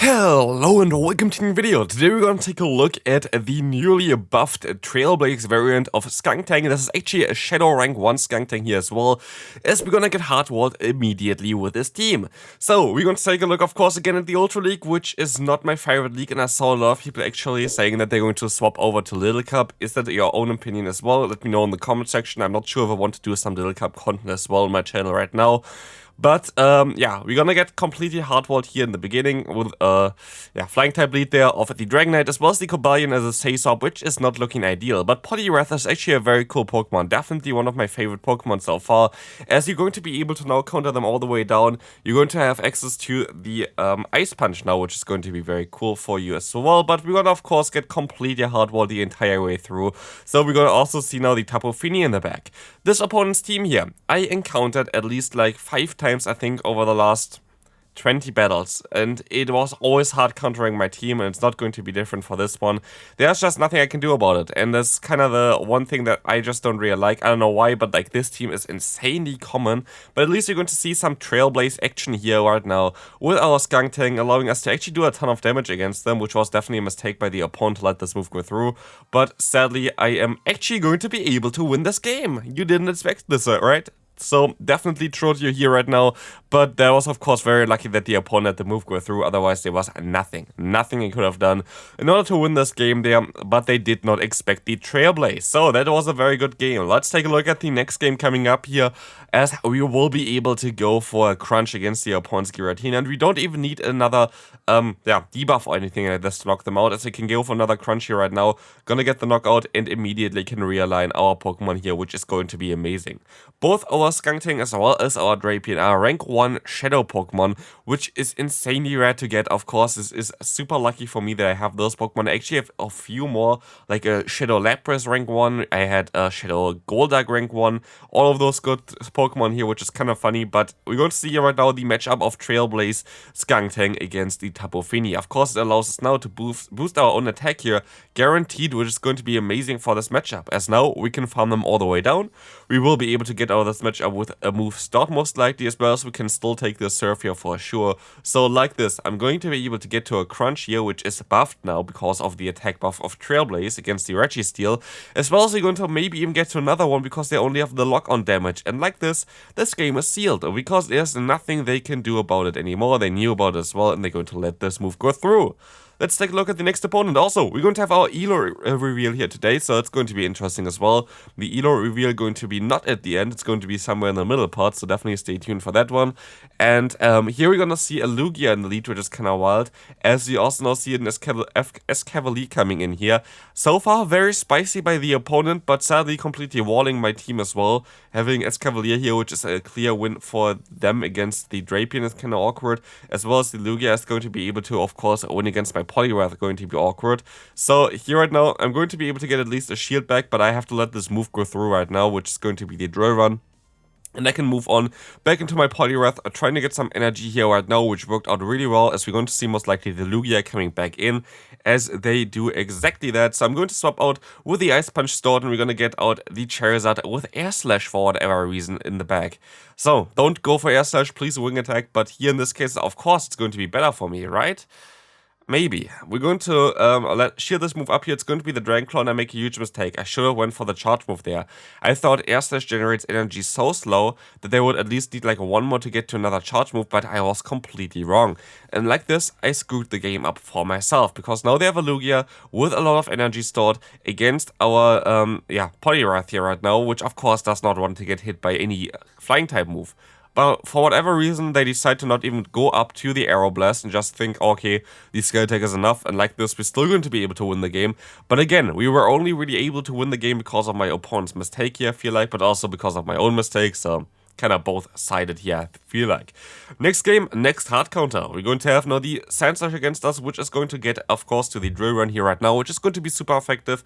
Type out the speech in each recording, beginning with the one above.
Hello and welcome to the new video. Today we're going to take a look at the newly buffed Trailblaze variant of Skuntank. This is actually a Shadow rank 1 Skuntank here as well, as we're going to get hardwalled immediately with this team. So we're going to take a look, of course, again at the Ultra League, which is not my favorite league, and I saw a lot of people actually saying that they're going to swap over to Little Cup. Is that your own opinion as well? Let me know in the comment section. I'm not sure if I want to do some Little Cup content as well on my channel right now. But, yeah, we're gonna get completely hardwalled here in the beginning with, flying type lead there of the Dragonite as well as the Cobalion as a Saysop, which is not looking ideal. But Poliwrath is actually a very cool Pokemon, definitely one of my favorite Pokemon so far, as you're going to be able to now counter them all the way down. You're going to have access to the, Ice Punch now, which is going to be very cool for you as well. But we're gonna, of course, get completely hardwalled the entire way through. So we're gonna also see now the Tapu Fini in the back. This opponent's team here, I encountered at least like 5 times, I think, over the last 20 battles, and it was always hard countering my team, and it's not going to be different for this one. There's just nothing I can do about it, and that's kind of the one thing that I just don't really like. I don't know why, but like this team is insanely common, but at least you're going to see some Trailblaze action here right now with our Skuntank, allowing us to actually do a ton of damage against them, which was definitely a mistake by the opponent to let this move go through. But sadly, I am actually going to be able to win this game. You didn't expect this, right? So definitely thrilled you're here right now, but that was of course very lucky that the opponent let the move go through, otherwise there was nothing he could have done in order to win this game there, but they did not expect the Trailblaze. So that was a very good game. Let's take a look at the next game coming up here, as we will be able to go for a crunch against the opponent's Giratina, and we don't even need another debuff or anything like this to knock them out, as we can go for another crunch here right now, gonna get the knockout and immediately can realign our Pokemon here, which is going to be amazing. Both our Skuntank as well as our Drapion are rank 1 Shadow Pokemon, which is insanely rare to get. Of course, this is super lucky for me that I have those Pokemon. I actually have a few more, like a Shadow Lapras rank 1, I had a Shadow Golduck rank 1, all of those good Pokemon here, which is kind of funny, but we're going to see right now the matchup of Trailblaze Skuntank against the Tapu Fini. Of course, it allows us now to boost our own attack here, guaranteed, which is going to be amazing for this matchup, as now we can farm them all the way down. We will be able to get out of this matchup with a move start most likely, as well as we can still take the surf here for sure. So like this, I'm going to be able to get to a crunch here, which is buffed now because of the attack buff of Trailblaze against the Registeel, as well as we're going to maybe even get to another one because they only have the lock-on damage. And like this game is sealed because there's nothing they can do about it anymore. They knew about it as well, and they're going to let this move go through. Let's take a look at the next opponent. Also, we're going to have our Elo reveal here today, so it's going to be interesting as well. The Elo reveal going to be not at the end, it's going to be somewhere in the middle part, so definitely stay tuned for that one. And here we're going to see a Lugia in the lead, which is kind of wild, as we also now see an Escavalier coming in here. So far, very spicy by the opponent, but sadly completely walling my team as well. Having Escavalier here, which is a clear win for them against the Drapion, is kind of awkward, as well as the Lugia is going to be able to, of course, win against my Poliwrath, going to be awkward. So here right now, I'm going to be able to get at least a shield back, but I have to let this move go through right now, which is going to be the drill run. And I can move on back into my Poliwrath, trying to get some energy here right now, which worked out really well, as we're going to see most likely the Lugia coming back in, as they do exactly that. So I'm going to swap out with the Ice Punch stored, and we're going to get out the Charizard with Air Slash for whatever reason in the back. So don't go for Air Slash, please wing attack, but here in this case, of course, it's going to be better for me, right? Maybe. We're going to shield this move up here. It's going to be the Dragon Claw, and I make a huge mistake. I should have went for the charge move there. I thought Air Slash generates energy so slow that they would at least need like one more to get to another charge move, but I was completely wrong. And like this, I screwed the game up for myself, because now they have a Lugia with a lot of energy stored against our Poliwrath here right now, which of course does not want to get hit by any flying type move. But for whatever reason, they decide to not even go up to the Aeroblast and just think, okay, the Scale Attack is enough, and like this, we're still going to be able to win the game. But again, we were only really able to win the game because of my opponent's mistake here, I feel like, but also because of my own mistake, so kind of both-sided here, I feel like. Next game, next hard counter. We're going to have now the Sandslash against us, which is going to get, of course, to the drill run here right now, which is going to be super effective.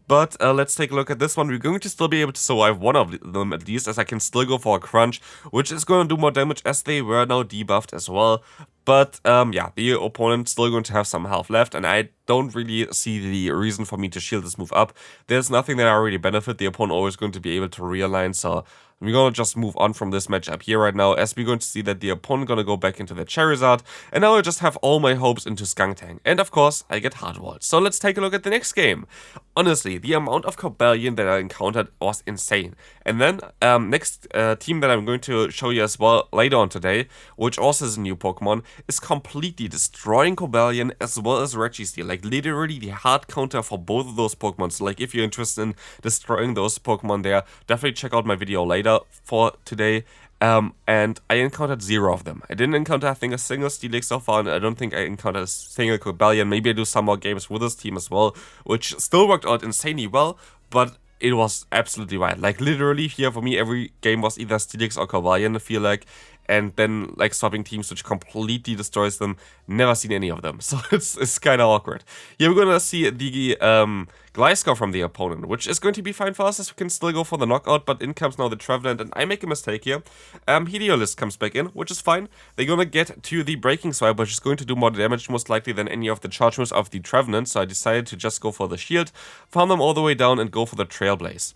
But let's take a look at this one. We're going to still be able to survive one of them at least, as I can still go for a crunch, which is going to do more damage as they were now debuffed as well. But the opponent's still going to have some health left, and I don't really see the reason for me to shield this move up. There's nothing that I already benefit. The opponent always going to be able to realign, so We're gonna just move on from this matchup here right now, as we're going to see that the opponent gonna go back into the Charizard, and now I just have all my hopes into Skuntank. And of course, I get hardwalled. So let's take a look at the next game. Honestly, the amount of Cobalion that I encountered was insane. And then, next team that I'm going to show you as well later on today, which also is a new Pokemon, is completely destroying Cobalion as well as Registeel. Like, literally the hard counter for both of those Pokemon. So, like, if you're interested in destroying those Pokemon there, definitely check out my video later for today. And I encountered 0 of them. I didn't encounter, I think, a single Steelix so far, and I don't think I encountered a single Cobalion. Maybe I do some more games with this team as well, which still worked out insanely well, but it was absolutely wild. Like, literally here for me, every game was either Steelix or Cobalion, I feel like, and then, like, swapping teams, which completely destroys them. Never seen any of them, so it's kind of awkward. Here we're gonna see the Gliscor from the opponent, which is going to be fine for us, as we can still go for the knockout, but in comes now the Travelant, and I make a mistake here. Heliolisk comes back in, which is fine. They're gonna get to the Breaking Swipe, which is going to do more damage, most likely, than any of the charge moves of the Travelant, so I decided to just go for the Shield, farm them all the way down, and go for the Trailblaze.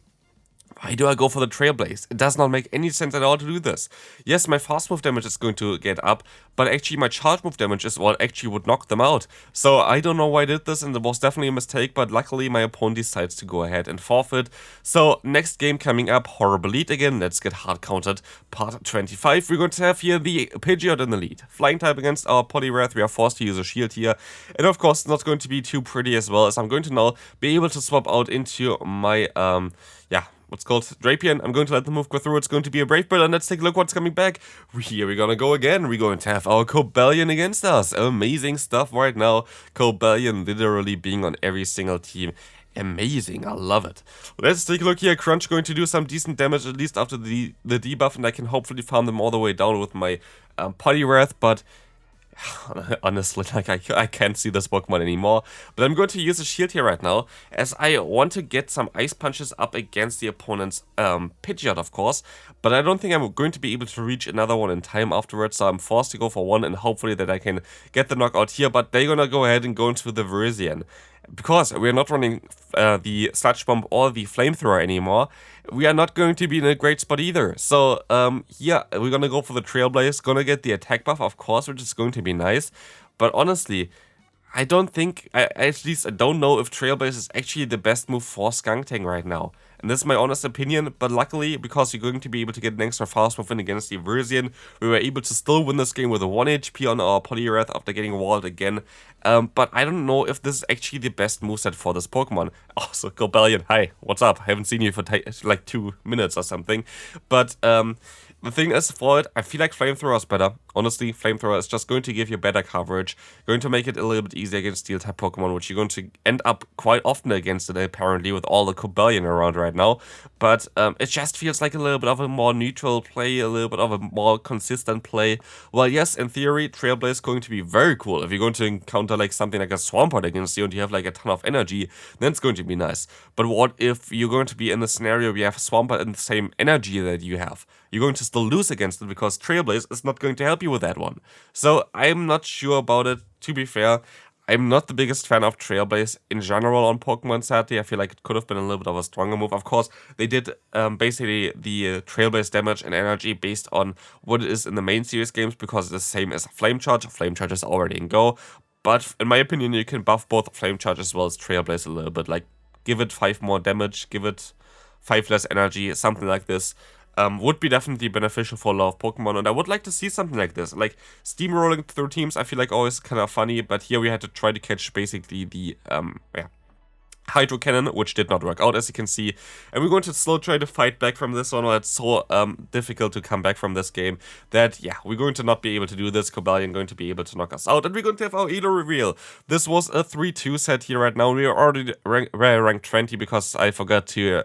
Why do I go for the Trailblaze? It does not make any sense at all to do this. Yes, my fast move damage is going to get up, but actually my charge move damage is what actually would knock them out. So I don't know why I did this, and it was definitely a mistake, but luckily my opponent decides to go ahead and forfeit. So next game coming up, Horrible Lead again. Let's get hard counted. Part 25. We're going to have here the Pidgeot in the lead. Flying type against our Poliwrath. We are forced to use a shield here. And of course, it's not going to be too pretty as well, as I'm going to now be able to swap out into my, what's called Drapion. I'm going to let the move go through. It's going to be a Brave Bird, and let's take a look what's coming back. Here we're gonna go again. We're going to have our Cobalion against us. Amazing stuff right now. Cobalion literally being on every single team. Amazing, I love it. Let's take a look here. Crunch going to do some decent damage, at least after the debuff, and I can hopefully farm them all the way down with my Poliwrath, but honestly, like, I can't see this Pokemon anymore. But I'm going to use a shield here right now, as I want to get some Ice Punches up against the opponent's Pidgeot, of course. But I don't think I'm going to be able to reach another one in time afterwards, so I'm forced to go for one, and hopefully that I can get the knockout here. But they're gonna go ahead and go into the Virizion. Because we're not running the Sludge Bomb or the Flamethrower anymore, we are not going to be in a great spot either. So, yeah, we're gonna go for the Trailblaze, gonna get the attack buff, of course, which is going to be nice. But honestly, I don't think, at least I don't know if Trailblaze is actually the best move for Skuntank right now. And this is my honest opinion, but luckily, because you're going to be able to get an extra fast move in against the Virizion, we were able to still win this game with a 1 HP on our Poliwrath after getting walled again. But I don't know if this is actually the best moveset for this Pokemon. Also, Cobalion, hi, what's up? I haven't seen you for like 2 minutes or something. But the thing is, for it, I feel like Flamethrower is better. Honestly, Flamethrower is just going to give you better coverage, going to make it a little bit easier against Steel-type Pokemon, which you're going to end up quite often against it, apparently, with all the Cobalion around right now. But it just feels like a little bit of a more neutral play, a little bit of a more consistent play. Well, yes, in theory, Trailblaze is going to be very cool. If you're going to encounter like something like a Swampert against you and you have like a ton of energy, then it's going to be nice. But what if you're going to be in a scenario where you have Swampert in the same energy that you have? You're going to still lose against it because Trailblaze is not going to help you with that one. So I'm not sure about it, to be fair. I'm not the biggest fan of Trailblaze in general on Pokemon, sadly. I feel like it could have been a little bit of a stronger move. Of course, they did basically the Trailblaze damage and energy based on what it is in the main series games, because it's the same as Flame Charge. Flame Charge is already in Go. But in my opinion, you can buff both Flame Charge as well as Trailblaze a little bit. Like, give it 5 more damage, give it 5 less energy, something like this. Would be definitely beneficial for a lot of Pokemon, and I would like to see something like this. Like, steamrolling through teams, I feel like always kind of funny, but here we had to try to catch basically the, Hydro Cannon, which did not work out, as you can see. And we're going to still try to fight back from this one. It's so difficult to come back from this game that, yeah, we're going to not be able to do this. Cobalion going to be able to knock us out. And we're going to have our Elo reveal. This was a 3-2 set here right now. We are already ranked 20 because I forgot to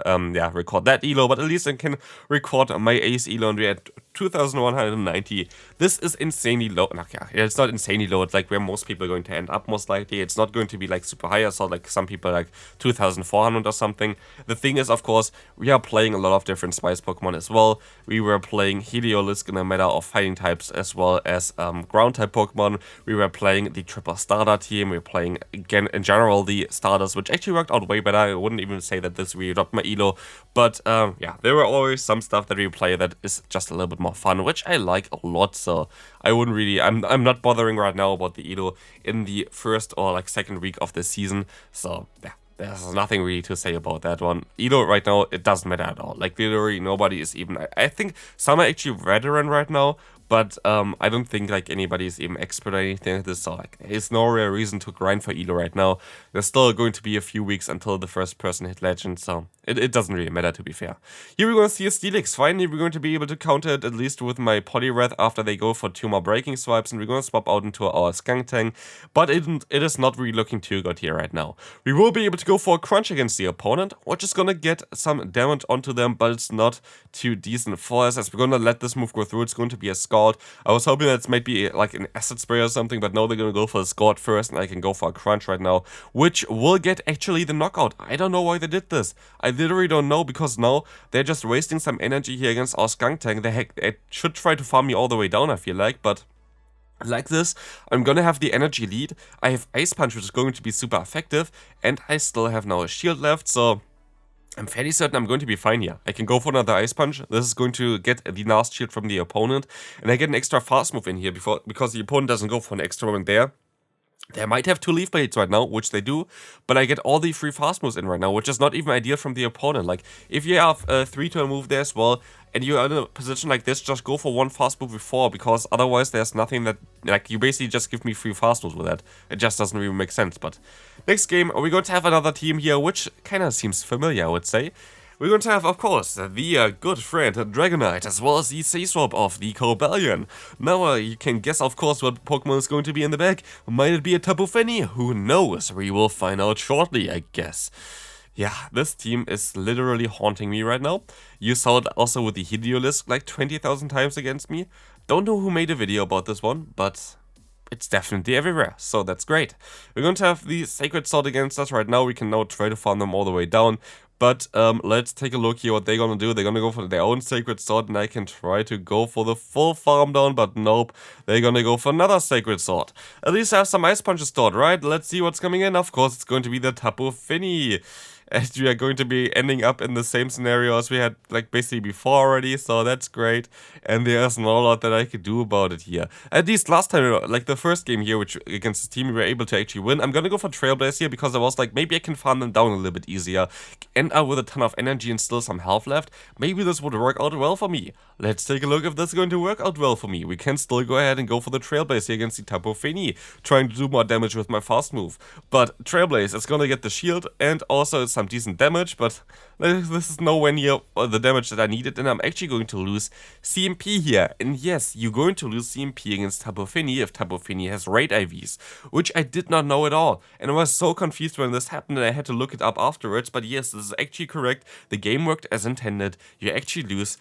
record that Elo. But at least I can record my Ace Elo, and we had 2190. This is insanely low. Yeah, it's not insanely low. It's like where most people are going to end up most likely. It's not going to be like super high. I saw like some people like 2400 or something. The thing is, of course, we are playing a lot of different spice Pokemon as well. We were playing Heliolisk in a matter of fighting types as well as ground type Pokemon. We were playing the triple starter team. We were playing, again, in general, the starters, which actually worked out way better. I wouldn't even say that this really dropped my elo, but yeah, there were always some stuff that we play that is just a little bit more fun, which I like a lot. So I wouldn't really, I'm not bothering right now about the elo in the first or like second week of the season. So yeah, there's nothing really to say about that one. Elo right now, it doesn't matter at all. Like literally nobody is even, I think some are actually veteran right now, but I don't think like anybody is even expert or anything like this, so like there's no real reason to grind for elo right now. There's still going to be a few weeks until the first person hit legend, so it doesn't really matter, to be fair. Here we're going to see a Steelix. Finally, we're going to be able to counter it, at least with my Poliwrath, after they go for 2 more breaking swipes, and we're going to swap out into our Skuntank, but it is not really looking too good here right now. We will be able to go for a crunch against the opponent, which is going to get some damage onto them, but it's not too decent for us, as we're going to let this move go through. It's going to be a Scald. I was hoping that it's maybe like an acid spray or something, but no, they're going to go for a Scald first, and I can go for a crunch right now, which will get actually the knockout. I don't know why they did this. I literally don't know, because now they're just wasting some energy here against our Skuntank. They should try to farm me all the way down, I feel like, but like this, I'm gonna have the energy lead. I have Ice Punch, which is going to be super effective, and I still have now a shield left, so I'm fairly certain I'm going to be fine here. I can go for another Ice Punch. This is going to get the last shield from the opponent, and I get an extra fast move in here because the opponent doesn't go for an extra one there. They might have 2 Leaf Blades right now, which they do, but I get all the free fast moves in right now, which is not even ideal from the opponent. Like, if you have a 3-turn move there as well, and you're in a position like this, just go for 1 fast move before, because otherwise there's nothing that, like, you basically just give me free fast moves with that. It just doesn't really make sense. But next game, we're going to have another team here, which kind of seems familiar, I would say. We're going to have, of course, the good friend Dragonite, as well as the C-Swap of the Cobalion. Now, you can guess, of course, what Pokemon is going to be in the bag. Might it be a Tapu Fini? Who knows? We will find out shortly, I guess. Yeah, this team is literally haunting me right now. You saw it also with the Heliolisk like 20,000 times against me. Don't know who made a video about this one, but it's definitely everywhere, so that's great. We're going to have the Sacred Sword against us right now. We can now try to farm them all the way down. But let's take a look here what they're gonna do. They're gonna go for their own Sacred Sword, and I can try to go for the full farm down, but nope. They're gonna go for another Sacred Sword. At least I have some Ice Punches stored, right? Let's see what's coming in. Of course, it's going to be the Tapu Fini. And we are going to be ending up in the same scenario as we had like basically before already, so that's great. And there's not a lot that I could do about it here. At least last time, like the first game here, which against the team we were able to actually win. I'm gonna go for Trailblaze here because I was like, maybe I can farm them down a little bit easier. End up with a ton of energy and still some health left. Maybe this would work out well for me. Let's take a look if this is going to work out well for me. We can still go ahead and go for the Trailblaze here against the Tapu Fini, trying to do more damage with my fast move. But Trailblaze is gonna get the shield and also it's some decent damage, but this is nowhere near the damage that I needed, and I'm actually going to lose CMP here. And yes, you're going to lose CMP against Tapu Fini if Tapu Fini has Raid IVs, which I did not know at all. And I was so confused when this happened that I had to look it up afterwards, but yes, this is actually correct. The game worked as intended. You actually lose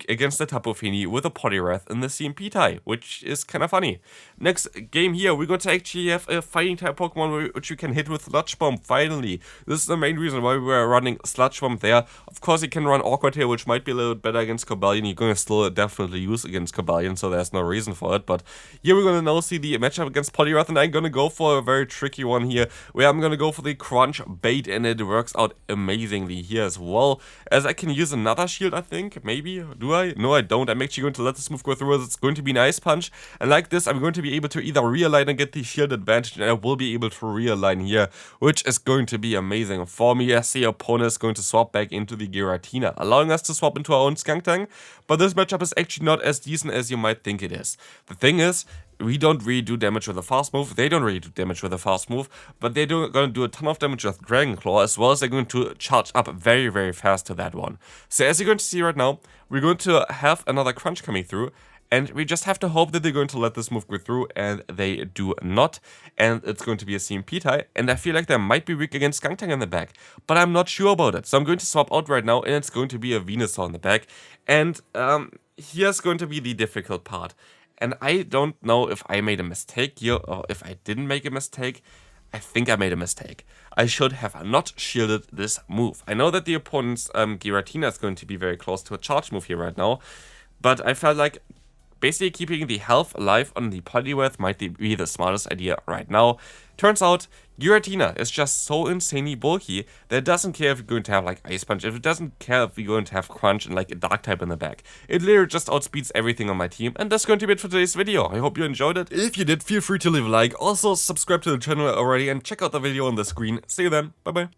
against the Tapu Fini with a Poliwrath in the CMP tie, which is kind of funny. Next game here, we're going to actually have a fighting type Pokemon which you can hit with Sludge Bomb, finally. This is the main reason why we were running Sludge Bomb there. Of course, you can run Awkward here, which might be a little bit better against Cobalion. You're going to still definitely use against Cobalion, so there's no reason for it. But here we're going to now see the matchup against Poliwrath, and I'm going to go for a very tricky one here, where I'm going to go for the Crunch Bait, and it works out amazingly here as well, as I can use another shield, I think, maybe. Do I? No, I don't. I'm actually going to let this move go through as it's going to be an Ice Punch. And like this, I'm going to be able to either realign and get the shield advantage, and I will be able to realign here, which is going to be amazing for me, as the opponent is going to swap back into the Giratina, allowing us to swap into our own Skuntank. But this matchup is actually not as decent as you might think it is. The thing is, we don't really do damage with a fast move, they don't really do damage with a fast move, but they're going to do a ton of damage with Dragon Claw, as well as they're going to charge up very, very fast to that one. So as you're going to see right now, we're going to have another Crunch coming through, and we just have to hope that they're going to let this move go through, and they do not, and it's going to be a CMP tie, and I feel like they might be weak against Skuntank in the back, but I'm not sure about it, so I'm going to swap out right now, and it's going to be a Venusaur in the back, and here's going to be the difficult part, and I don't know if I made a mistake here, or if I didn't make a mistake. I think I made a mistake. I should have not shielded this move. I know that the opponent's Giratina is going to be very close to a charge move here right now, but I felt like basically keeping the health alive on the Poliwrath might be the smartest idea right now. Turns out, Giratina is just so insanely bulky that it doesn't care if you're going to have like Ice Punch, if it doesn't care if you're going to have Crunch and like a Dark type in the back. It literally just outspeeds everything on my team, and that's going to be it for today's video. I hope you enjoyed it. If you did, feel free to leave a like. Also, subscribe to the channel already and check out the video on the screen. See you then. Bye bye.